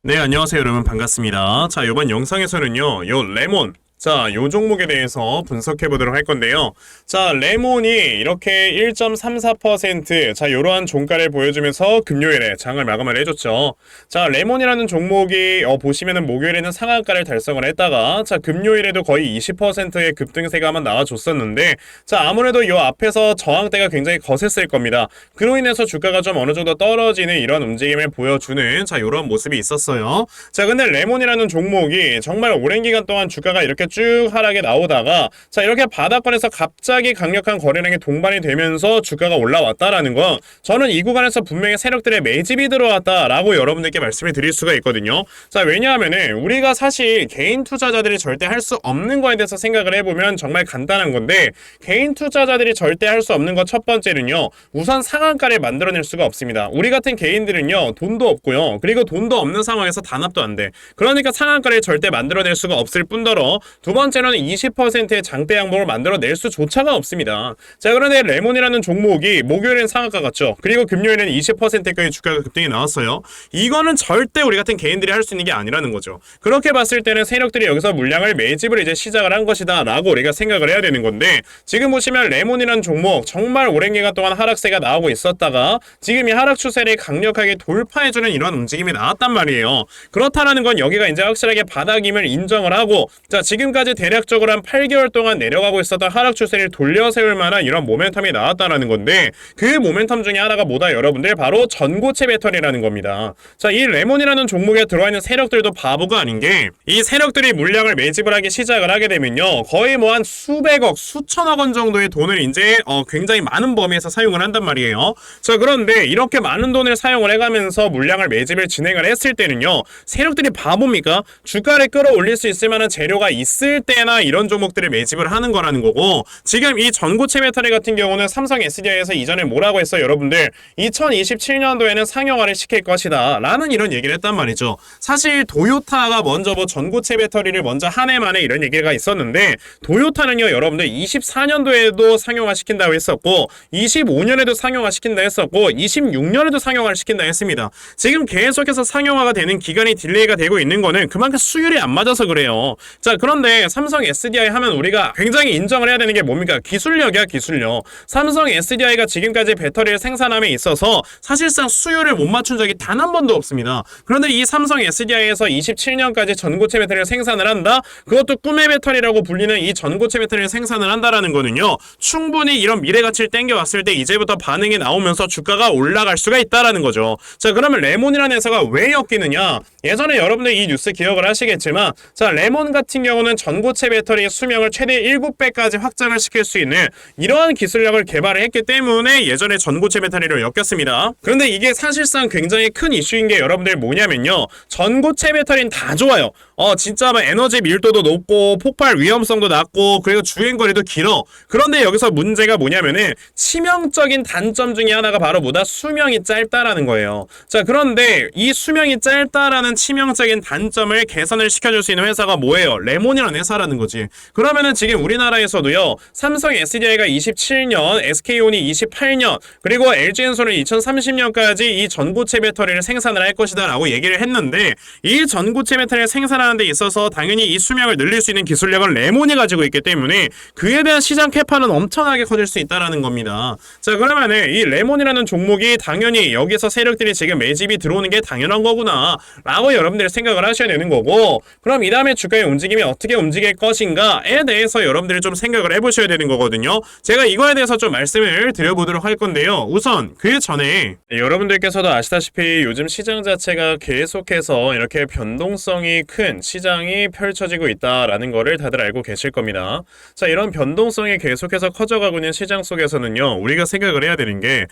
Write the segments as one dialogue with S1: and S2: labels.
S1: 네, 안녕하세요, 여러분. 반갑습니다. 자, 이번 영상에서는요, 요 레몬. 자, 요 종목에 대해서 분석해 보도록 할 건데요. 자, 레몬이 이렇게 1.34%, 자, 요러한 종가를 보여주면서 금요일에 장을 마감을 해줬죠. 자, 레몬이라는 종목이 보시면은 목요일에는 상한가를 달성을 했다가, 자, 금요일에도 거의 20%의 급등세가 한번 나와줬었는데, 자, 아무래도 요 앞에서 저항대가 굉장히 거셌을 겁니다. 그로 인해서 주가가 좀 어느 정도 떨어지는 이런 움직임을 보여주는, 자, 요런 모습이 있었어요. 자, 근데 레몬이라는 종목이 정말 오랜 기간 동안 주가가 이렇게 쭉 하락에 나오다가, 자, 이렇게 바닥권에서 갑자기 강력한 거래량이 동반이 되면서 주가가 올라왔다라는 건, 저는 이 구간에서 분명히 세력들의 매집이 들어왔다라고 여러분들께 말씀을 드릴 수가 있거든요. 자, 왜냐하면은 우리가 사실 개인 투자자들이 절대 할 수 없는 거에 대해서 생각을 해보면 정말 간단한 건데, 개인 투자자들이 절대 할 수 없는 것 첫 번째는요, 우선 상한가를 만들어낼 수가 없습니다. 우리 같은 개인들은요, 돈도 없고요, 그리고 돈도 없는 상황에서 단합도 안 돼. 그러니까 상한가를 절대 만들어낼 수가 없을 뿐더러, 두 번째로는 20%의 장대 양봉을 만들어낼 수조차가 없습니다. 자, 그런데 레몬이라는 종목이 목요일엔 상한가 갔죠. 그리고 금요일에는 20%까지 주가가 급등이 나왔어요. 이거는 절대 우리 같은 개인들이 할 수 있는 게 아니라는 거죠. 그렇게 봤을 때는 세력들이 여기서 물량을 매집을 이제 시작을 한 것이다 라고 우리가 생각을 해야 되는 건데, 지금 보시면 레몬이라는 종목 정말 오랜 기간 동안 하락세가 나오고 있었다가 지금 이 하락 추세를 강력하게 돌파해주는 이런 움직임이 나왔단 말이에요. 그렇다라는 건 여기가 이제 확실하게 바닥임을 인정을 하고, 자, 지금까지 대략적으로 한 8개월 동안 내려가고 있었던 하락 추세를 돌려세울 만한 이런 모멘텀이 나왔다라는 건데, 그 모멘텀 중에 하나가 뭐다 여러분들? 바로 전고체 배터리라는 겁니다. 자, 이 레몬이라는 종목에 들어있는 세력들도 바보가 아닌 게, 이 세력들이 물량을 매집을 하기 시작을 하게 되면요, 거의 뭐 한 수백억, 수천억 원 정도의 돈을 이제 굉장히 많은 범위에서 사용을 한단 말이에요. 자, 그런데 이렇게 많은 돈을 사용을 해가면서 물량을 매집을 진행을 했을 때는요, 세력들이 바보입니까? 주가를 끌어올릴 수 있을 만한 재료가 있을 때나 이런 종목들을 매집을 하는 거라는 거고, 지금 이 전고체 배터리 같은 경우는 삼성 SDI에서 이전에 뭐라고 했어요 여러분들? 2027년도에는 상용화를 시킬 것이다 라는 이런 얘기를 했단 말이죠. 사실 도요타가 먼저 뭐 전고체 배터리를 먼저 한 해 만에 이런 얘기가 있었는데, 도요타는요 여러분들 24년도에도 상용화 시킨다고 했었고, 25년에도 상용화 시킨다 했었고, 26년에도 상용화를 시킨다 했습니다. 지금 계속해서 상용화가 되는 기간이 딜레이가 되고 있는 거는 그만큼 수율이 안 맞아서 그래요. 자, 그런데 삼성 SDI 하면 우리가 굉장히 인정을 해야 되는 게 뭡니까? 기술력이야, 기술력. 삼성 SDI가 지금까지 배터리를 생산함에 있어서 사실상 수율을 못 맞춘 적이 단 한 번도 없습니다. 그런데 이 삼성 SDI에서 27년까지 전고체 배터리를 생산을 한다? 그것도 꿈의 배터리라고 불리는 이 전고체 배터리를 생산을 한다라는 거는요, 충분히 이런 미래 가치를 땡겨왔을 때 이제부터 반응이 나오면서 주가가 올라갈 수가 있다라는 거죠. 자, 그러면 레몬이라는 회사가 왜 엮이느냐? 예전에 여러분들 이 뉴스 기억을 하시겠지만, 자, 레몬 같은 경우는 전고체 배터리의 수명을 최대 7배까지 확장을 시킬 수 있는 이러한 기술력을 개발을 했기 때문에 예전에 전고체 배터리로 엮였습니다. 그런데 이게 사실상 굉장히 큰 이슈인 게 여러분들 뭐냐면요, 전고체 배터리는 다 좋아요. 진짜 막 에너지 밀도도 높고 폭발 위험성도 낮고 그리고 주행거리도 길어. 그런데 여기서 문제가 뭐냐면은 치명적인 단점 중에 하나가 바로 뭐다? 수명이 짧다라는 거예요. 자, 그런데 이 수명이 짧다라는 치명적인 단점을 개선을 시켜줄 수 있는 회사가 뭐예요? 레몬이라는 회사라는 거지. 그러면은 지금 우리나라에서도요, 삼성 SDI가 27년, SK온이 28년, 그리고 LG엔솔은 2030년까지 이 전고체 배터리를 생산을 할 것이다 라고 얘기를 했는데, 이 전고체 배터리를 생산하는 데 있어서 당연히 이 수명을 늘릴 수 있는 기술력은 레몬이 가지고 있기 때문에 그에 대한 시장 캐파는 엄청나게 커질 수 있다는 겁니다. 자, 그러면은 이 레몬이라는 종목이 당연히 여기서 세력들이 지금 매집이 들어오는 게 당연한 거구나 라고 여러분들이 생각을 하셔야 되는 거고, 그럼 이 다음에 주가의 움직임이 어떻게 움직일 것인가에 대해서 여러분들이 좀 생각을 해보셔야 되는 거거든요. 제가 이거에 대해서 좀 말씀을 드려보도록 할 건데요. 우선 그 전에 여러분들께서도 아시다시피 요즘 시장 자체가 계속해서 이렇게 변동성이 큰 시장이 펼쳐지고 있다라는 거를 다들 알고 계실 겁니다. 자, 이런 변동성이 계속해서 커져가고 있는 시장 속에서는요, 우리가 생각을 해야 되는 게,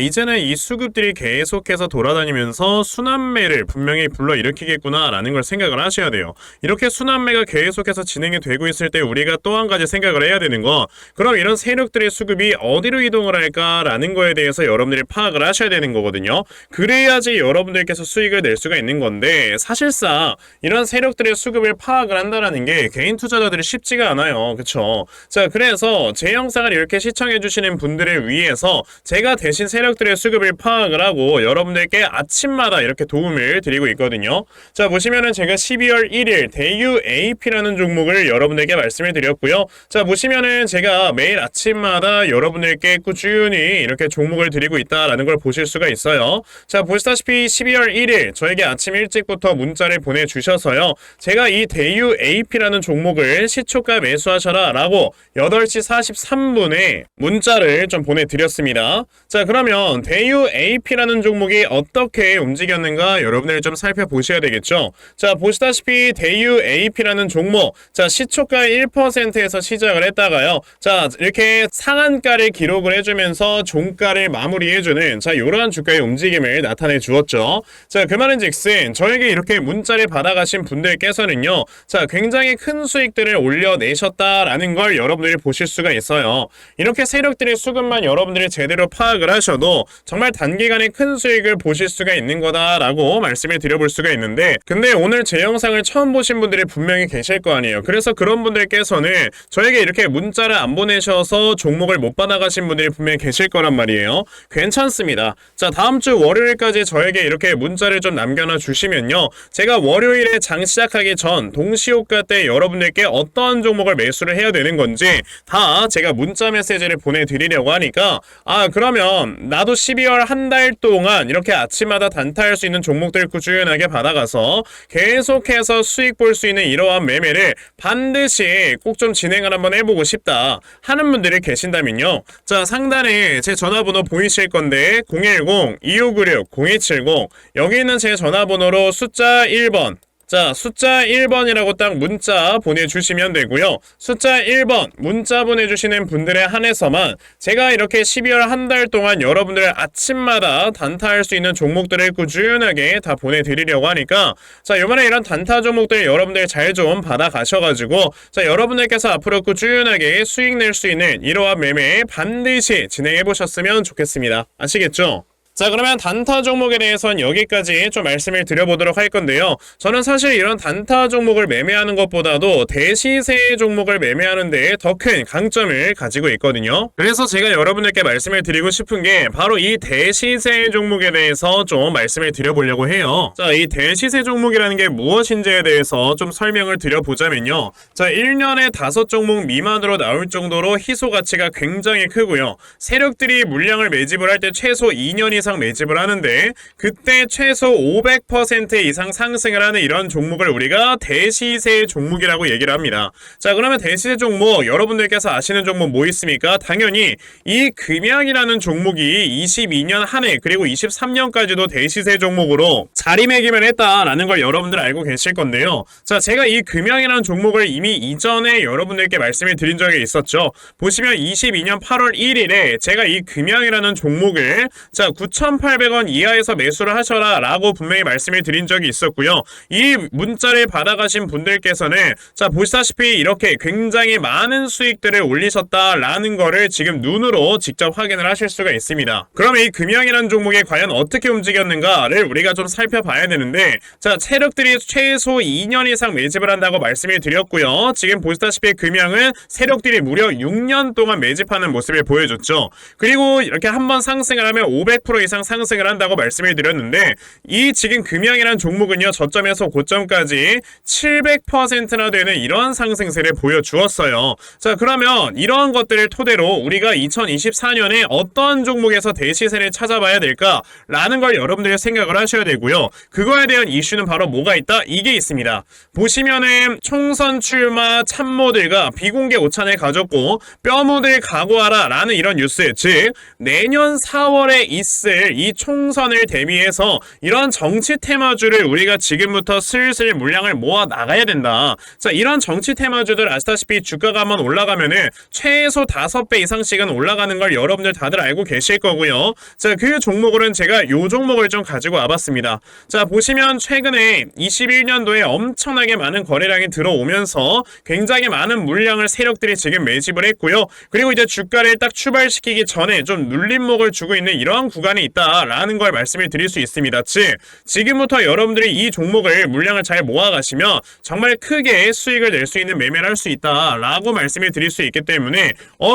S1: 이제는 이 수급들이 계속해서 돌아다니면서 순환매를 분명히 불러일으키겠구나 라는 걸 생각을 하셔야 돼요. 이렇게 순환매가 계속 계속해서 진행이 되고 있을 때 우리가 또 한 가지 생각을 해야 되는 거, 그럼 이런 세력들의 수급이 어디로 이동을 할까라는 거에 대해서 여러분들이 파악을 하셔야 되는 거거든요. 그래야지 여러분들께서 수익을 낼 수가 있는 건데, 사실상 이런 세력들의 수급을 파악을 한다는 게 개인 투자자들이 쉽지가 않아요. 그쵸? 자, 그래서 제 영상을 이렇게 시청해주시는 분들을 위해서 제가 대신 세력들의 수급을 파악을 하고 여러분들께 아침마다 이렇게 도움을 드리고 있거든요. 자, 보시면은 제가 12월 1일 대유AP라는 종목을 여러분들께 말씀을 드렸고요. 자, 보시면은 제가 매일 아침마다 여러분들께 꾸준히 이렇게 종목을 드리고 있다라는 걸 보실 수가 있어요. 자, 보시다시피 12월 1일 저에게 아침 일찍부터 문자를 보내주셔서요. 제가 이 대유AP라는 종목을 시초가 매수하셔라 라고 8시 43분에 문자를 좀 보내드렸습니다. 자, 그러면 대유AP라는 종목이 어떻게 움직였는가 여러분들 좀 살펴보셔야 되겠죠. 자, 보시다시피 대유AP라는 종목, 자, 시초가 1%에서 시작을 했다가요. 자, 이렇게 상한가를 기록을 해주면서 종가를 마무리해주는, 자, 이러한 주가의 움직임을 나타내 주었죠. 자, 그 말인즉슨 저에게 이렇게 문자를 받아가신 분들께서는요, 자, 굉장히 큰 수익들을 올려내셨다라는 걸 여러분들이 보실 수가 있어요. 이렇게 세력들의 수급만 여러분들이 제대로 파악을 하셔도 정말 단기간에 큰 수익을 보실 수가 있는 거다라고 말씀을 드려볼 수가 있는데, 근데 오늘 제 영상을 처음 보신 분들이 분명히 계실 거 아니에요. 그래서 그런 분들께서는 저에게 이렇게 문자를 안 보내셔서 종목을 못 받아가신 분들이 분명히 계실 거란 말이에요. 괜찮습니다. 자, 다음 주 월요일까지 저에게 이렇게 문자를 좀 남겨놔 주시면요, 제가 월요일에 장 시작하기 전 동시효과 때 여러분들께 어떤 종목을 매수를 해야 되는 건지 다 제가 문자 메시지를 보내드리려고 하니까, 아, 그러면 나도 12월 한 달 동안 이렇게 아침마다 단타할 수 있는 종목들 꾸준하게 받아가서 계속해서 수익 볼 수 있는 이러한 매매를 반드시 꼭 좀 진행을 한번 해보고 싶다 하는 분들이 계신다면요, 자, 상단에 제 전화번호 보이실 건데 010-2596-0270, 여기 있는 제 전화번호로 숫자 1번, 자, 숫자 1번이라고 딱 문자 보내주시면 되고요. 숫자 1번 문자 보내주시는 분들에 한해서만 제가 이렇게 12월 한 달 동안 여러분들 아침마다 단타할 수 있는 종목들을 꾸준하게 다 보내드리려고 하니까, 자, 요번에 이런 단타 종목들 여러분들 잘 좀 받아가셔가지고, 자, 여러분들께서 앞으로 꾸준하게 수익 낼 수 있는 이러한 매매 반드시 진행해보셨으면 좋겠습니다. 아시겠죠? 자, 그러면 단타 종목에 대해서는 여기까지 좀 말씀을 드려보도록 할 건데요. 저는 사실 이런 단타 종목을 매매하는 것보다도 대시세 종목을 매매하는 데 더 큰 강점을 가지고 있거든요. 그래서 제가 여러분들께 말씀을 드리고 싶은 게 바로 이 대시세 종목에 대해서 좀 말씀을 드려보려고 해요. 자, 이 대시세 종목이라는 게 무엇인지에 대해서 좀 설명을 드려보자면요. 자, 1년에 5종목 미만으로 나올 정도로 희소 가치가 굉장히 크고요. 세력들이 물량을 매집을 할 때 최소 2년 이상 매집을 하는데, 그때 최소 500% 이상 상승을 하는 이런 종목을 우리가 대시세 종목이라고 얘기를 합니다. 자, 그러면 대시세 종목 여러분들께서 아시는 종목 뭐 있습니까? 당연히 이 금양이라는 종목이 22년 한 해 그리고 23년까지도 대시세 종목으로 자리매김을 했다라는 걸 여러분들 알고 계실 건데요. 자, 제가 이 금양이라는 종목을 이미 이전에 여러분들께 말씀을 드린 적이 있었죠. 보시면 22년 8월 1일에 제가 이 금양이라는 종목을, 자, 9,800원 이하에서 매수를 하셔라 라고 분명히 말씀을 드린 적이 있었고요. 이 문자를 받아가신 분들께서는, 자, 보시다시피 이렇게 굉장히 많은 수익들을 올리셨다라는 거를 지금 눈으로 직접 확인을 하실 수가 있습니다. 그럼 이 금양이라는 종목이 과연 어떻게 움직였는가를 우리가 좀 살펴봐야 되는데, 자, 세력들이 최소 2년 이상 매집을 한다고 말씀을 드렸고요. 지금 보시다시피 금양은 세력들이 무려 6년 동안 매집하는 모습을 보여줬죠. 그리고 이렇게 한번 상승을 하면 500% 이상 상승을 한다고 말씀을 드렸는데, 이 지금 금양이라는 종목은요, 저점에서 고점까지 700%나 되는 이러한 상승세를 보여주었어요. 자, 그러면 이러한 것들을 토대로 우리가 2024년에 어떤 종목에서 대시세를 찾아봐야 될까라는 걸 여러분들이 생각을 하셔야 되고요. 그거에 대한 이슈는 바로 뭐가 있다? 이게 있습니다. 보시면은 총선 출마 참모들과 비공개 오찬을 가졌고 뼈 묻을 각오하라 라는 이런 뉴스, 즉 내년 4월에 있을 있을 이 총선을 대비해서 이런 정치 테마주를 우리가 지금부터 슬슬 물량을 모아 나가야 된다. 자, 이런 정치 테마주들 아시다시피 주가가 한번 올라가면은 최소 5배 이상씩은 올라가는 걸 여러분들 다들 알고 계실 거고요. 자, 그 종목으로는 제가 요 종목을 좀 가지고 와봤습니다. 자, 보시면 최근에 21년도에 엄청나게 많은 거래량이 들어오면서 굉장히 많은 물량을 세력들이 지금 매집을 했고요. 그리고 이제 주가를 딱 출발시키기 전에 좀 눌림목을 주고 있는 이러한 구간이 있다라는 걸 말씀을 드릴 수 있습니다. 즉, 지금부터 여러분들이 이 종목을 물량을 잘 모아가시면 정말 크게 수익을 낼 수 있는 매매를 할 수 있다라고 말씀을 드릴 수 있기 때문에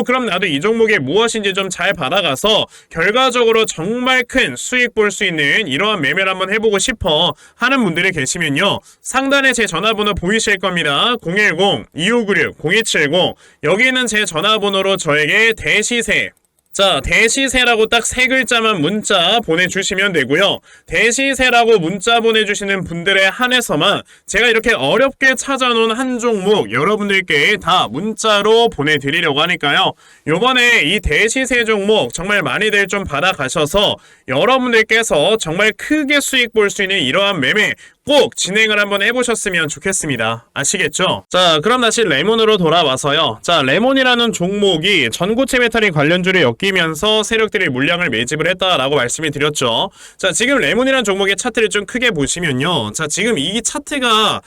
S1: 그럼 나도 이 종목이 무엇인지 좀 잘 받아가서 결과적으로 정말 큰 수익 볼 수 있는 이러한 매매를 한번 해보고 싶어 하는 분들이 계시면요. 상단에 제 전화번호 보이실 겁니다. 010-2596-0270 여기 있는 제 전화번호로 저에게 대시세 자, 대시세라고 딱 3글자만 문자 보내주시면 되고요. 대시세라고 문자 보내주시는 분들에 한해서만 제가 이렇게 어렵게 찾아놓은 한 종목 여러분들께 다 문자로 보내드리려고 하니까요. 요번에 이 대시세 종목 정말 많이들 좀 받아가셔서 여러분들께서 정말 크게 수익 볼 수 있는 이러한 매매 꼭 진행을 한번 해보셨으면 좋겠습니다. 아시겠죠? 자, 그럼 다시 레몬으로 돌아와서요. 자, 레몬이라는 종목이 전고체 배터리 관련주를 엮이면서 세력들이 물량을 매집을 했다라고 말씀을 드렸죠. 자, 지금 레몬이라는 종목의 차트를 좀 크게 보시면요. 자, 지금 이 차트가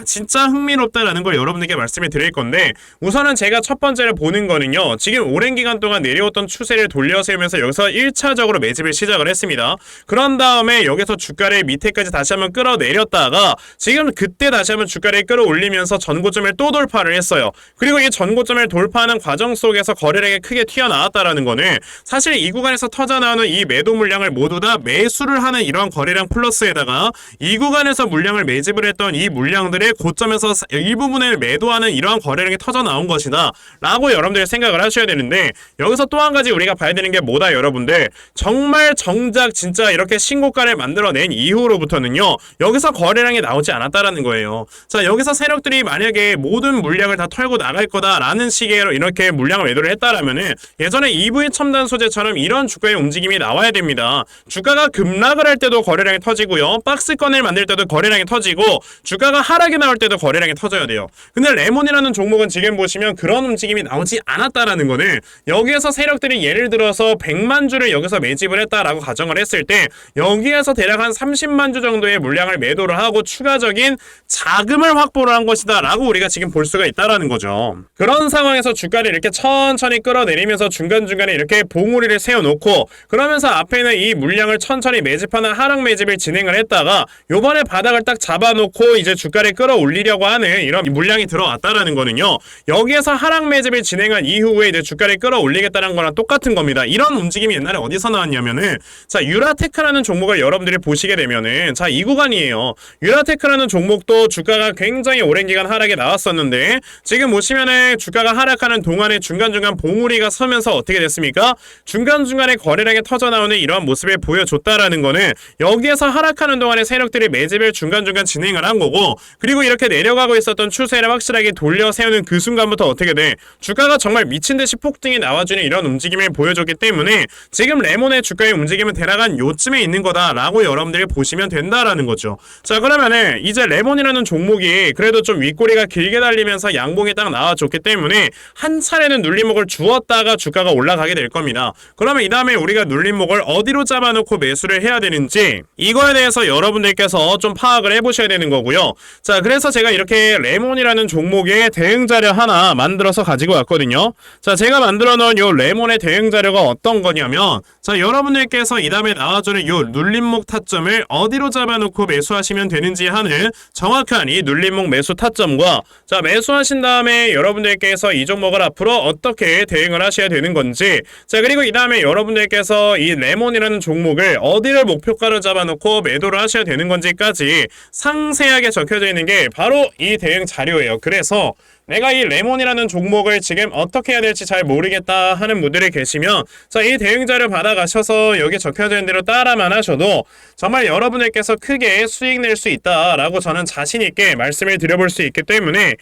S1: 진짜 흥미롭다라는 걸 여러분들께 말씀을 드릴 건데 우선은 제가 첫 번째로 보는 거는요. 지금 오랜 기간 동안 내려왔던 추세를 돌려세우면서 여기서 1차적으로 매집을 시작을 했습니다. 그런 다음에 여기서 주가를 밑에까지 다시 한번 끌어내렸다가 지금 그때 다시 한번 주가를 끌어올리면서 전고점을 또 돌파를 했어요. 그리고 이 전고점을 돌파하는 과정 속에서 거래량이 크게 튀어나왔다라는 거는 사실 이 구간에서 터져나오는 이 매도 물량을 모두 다 매수를 하는 이러한 거래량 플러스에다가 이 구간에서 물량을 매집을 했던 이 물량들의 고점에서 일부분을 매도하는 이러한 거래량이 터져나온 것이다 라고 여러분들이 생각을 하셔야 되는데 여기서 또 한 가지 우리가 봐야 되는 게 뭐다 여러분들 정말 정작 진짜 이렇게 신고가를 만들어낸 이후로부터는요 여기서 거래량이 나오지 않았다라는 거예요. 자, 여기서 세력들이 만약에 모든 물량을 다 털고 나갈 거다라는 식의 이렇게 물량을 매도를 했다라면은 예전에 EV 첨단 소재처럼 이런 주가의 움직임이 나와야 됩니다. 주가가 급락을 할 때도 거래량이 터지고요. 박스권을 만들 때도 거래량이 터지고 주가가 하락이 나올 때도 거래량이 터져야 돼요. 근데 레몬이라는 종목은 지금 보시면 그런 움직임이 나오지 않았다라는 거는 여기에서 세력들이 예를 들어서 100만 주를 여기서 매집을 했다라고 가정을 했을 때 여기에서 대략 한 30만 주 정도의 물량을 매도를 하고 추가적인 자금을 확보를 한 것이다 라고 우리가 지금 볼 수가 있다라는 거죠. 그런 상황에서 주가를 이렇게 천천히 끌어내리면서 중간중간에 이렇게 봉우리를 세워놓고 그러면서 앞에는 이 물량을 천천히 매집하는 하락 매집을 진행을 했다가 요번에 바닥을 딱 잡아놓고 이제 주가를 끌어올리려고 하는 이런 물량이 들어왔다라는 거는요 여기에서 하락 매집을 진행한 이후에 이제 주가를 끌어올리겠다는 거랑 똑같은 겁니다. 이런 움직임이 옛날에 어디서 나왔냐면은 자 유라테크라는 종목을 여러분들이 보시게 되면은 자 이 구간이에요. 유라테크라는 종목도 주가가 굉장히 오랜 기간 하락에 나왔었는데 지금 보시면은 주가가 하락하는 동안에 중간중간 봉우리가 서면서 어떻게 됐습니까? 중간중간에 거래량이 터져나오는 이러한 모습을 보여줬다라는 거는 여기에서 하락하는 동안에 세력들이 매집을 중간중간 진행을 한 거고 그리고 이렇게 내려가고 있었던 추세를 확실하게 돌려 세우는 그 순간부터 어떻게 돼? 주가가 정말 미친듯이 폭등이 나와주는 이런 움직임을 보여줬기 때문에 지금 레몬의 주가의 움직임은 대략 한 요쯤에 있는 거다라고 여러분들이 보시면 된다라는 거죠. 자, 그러면은 이제 레몬이라는 종목이 그래도 좀 윗꼬리가 길게 달리면서 양봉이 딱 나와줬기 때문에 한 차례는 눌림목을 주었다가 주가가 올라가게 될 겁니다. 그러면 이 다음에 우리가 눌림목을 어디로 잡아놓고 매수를 해야 되는지 이거에 대해서 여러분들께서 좀 파악을 해보셔야 되는 거고요. 자, 그래서 제가 이렇게 레몬이라는 종목의 대응 자료 하나 만들어서 가지고 왔거든요. 자, 제가 만들어 놓은 요 레몬의 대응 자료가 어떤 거냐면 자, 여러분들께서 이 다음에 나와주는 요 눌림목 타점을 어디로 잡아놓고 매수하시면 되는지 하는 정확한 이 눌림목 매수 타점과 자, 매수하신 다음에 여러분들께서 이 종목을 앞으로 어떻게 대응을 하셔야 되는 건지 자, 그리고 이 다음에 여러분들께서 이 레몬이라는 종목을 어디를 목표가로 잡아놓고 매도를 하셔야 되는 건지까지 상세하게 적혀져 있는 게 바로 이 대응 자료예요. 그래서 내가 이 레몬이라는 종목을 지금 어떻게 해야 될지 잘 모르겠다 하는 분들이 계시면 자, 이 대응자를 받아가셔서 여기 적혀져 있는 대로 따라만 하셔도 정말 여러분들께서 크게 수익 낼 수 있다라고 저는 자신 있게 말씀을 드려볼 수 있기 때문에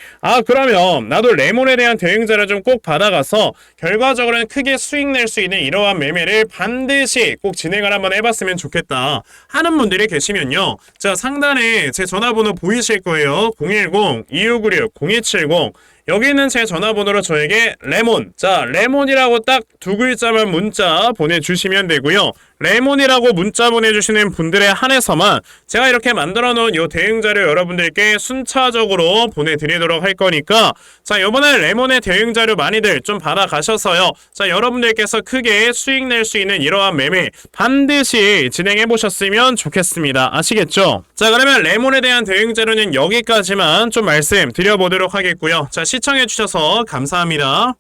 S1: 그러면 나도 레몬에 대한 대응자를 좀 꼭 받아가서 결과적으로는 크게 수익 낼 수 있는 이러한 매매를 반드시 꼭 진행을 한번 해봤으면 좋겠다 하는 분들이 계시면요. 자, 상단에 제 전화번호 보이실 거예요. 010-2696-0270 여기 있는 제 전화번호로 저에게 레몬, 자 레몬이라고 딱 두 글자만 문자 보내주시면 되고요. 레몬이라고 문자 보내주시는 분들에 한해서만 제가 이렇게 만들어 놓은 요 대응자료 여러분들께 순차적으로 보내드리도록 할 거니까 자, 요번에 레몬의 대응자료 많이들 좀 받아가셔서요. 자, 여러분들께서 크게 수익 낼 수 있는 이러한 매매 반드시 진행해 보셨으면 좋겠습니다. 아시겠죠? 자, 그러면 레몬에 대한 대응자료는 여기까지만 좀 말씀 드려보도록 하겠고요. 자, 시청해 주셔서 감사합니다.